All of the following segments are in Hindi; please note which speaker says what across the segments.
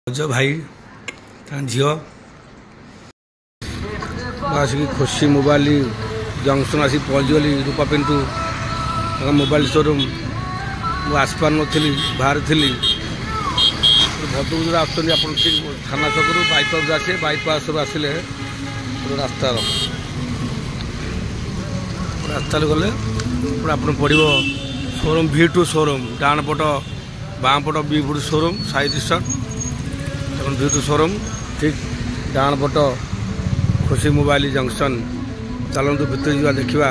Speaker 1: भाई झील आसिक खुशी मोबाइल जंक्शन आसिक पहुँचीगली रूपा पिंटू मोबाइल शोरूम मुझे आसपार नी बाहर थी भद्रक जो आप थाना छकू बाईपास आसे बाईपास आसिले रास्तार रास्ता गले आप पड़ो शोरूम V2 शोरूम डाण पट बाँ पट V2 showroom Sai resort V2 showroom ठीक डाण पट खुशी मोबाइल जंक्शन चलतु भितर जा देखा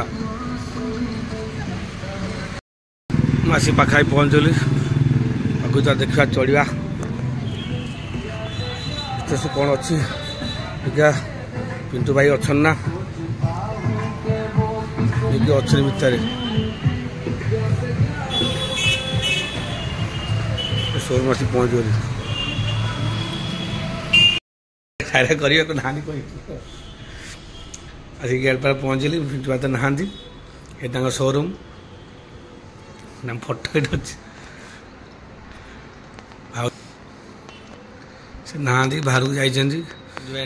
Speaker 1: आसी पाखा पहुँचली आगे जा देखा चढ़ा सब कौन अच्छी देखा पिंटू भाई अच्छा ना अच्छे भितर शोरूम आसी पहुँचली खाया करने नानी कही आसिक गेट पर पहुँचली पिंटू भाई तो नहांती ये शोरूम ना फोटो ये अच्छे से नहांती बाहर को जाइए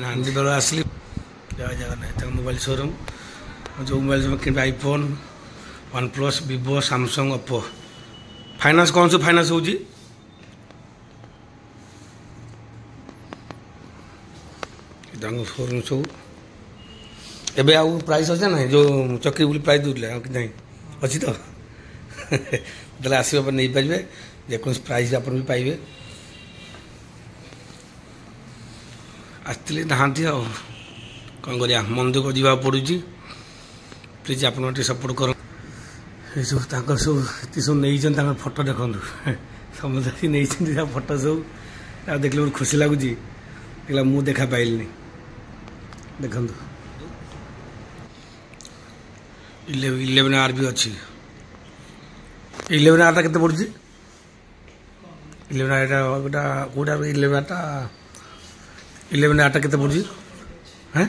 Speaker 1: नहांती बेल आसली जय जगन्नाथ मोबाइल शोरूम जो मोबाइल कि iPhone OnePlus Vivo Samsung Oppo finance कौन सा फाइनान्स हो शोरूम सब एबे आउ प्राइस अच्छे ना जो चक्री बुली प्राइस दूसरे नहीं अच्छी तो तेल आसवा नहीं पारे जेको प्राइस आप पाइबे आसती नहांती कौन करिया मंदिर को जावा पड़ू प्लीज आप सपोर्ट कर सब सब नहीं फोटो देखु समझ नहीं फोटो सब देख खुशी लगुच देखला मु देखा पाइलि देखु 11R भी अच्छी 11R टा केते पड़ुची 11R टा गोटा कोडा 11R टा 11R टा केते पड़ुची हैं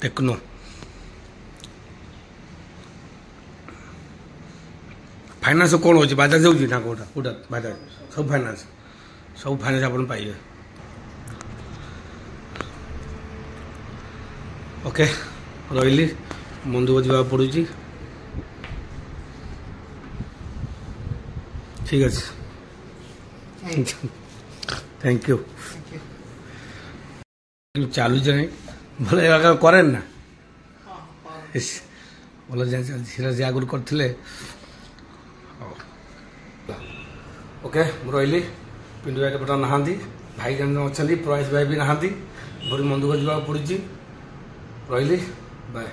Speaker 1: टेक्नो फाइनान्स कौन हो बाजाज हो ना कोटा कोटा बाजाज सब फाइनान्स आप पाइबे ओके रही मंदिर को जावा पड़ू ठीक अच्छे थैंक यू चालू नहीं भले करें ना भले धीरे आगुरी करते ओके रही पिंटू भाई बटा नहांती भाई जन अच्छा प्रयास भाई भी नहांती बड़ी मंदिर को जावा पड़ी रही बाय।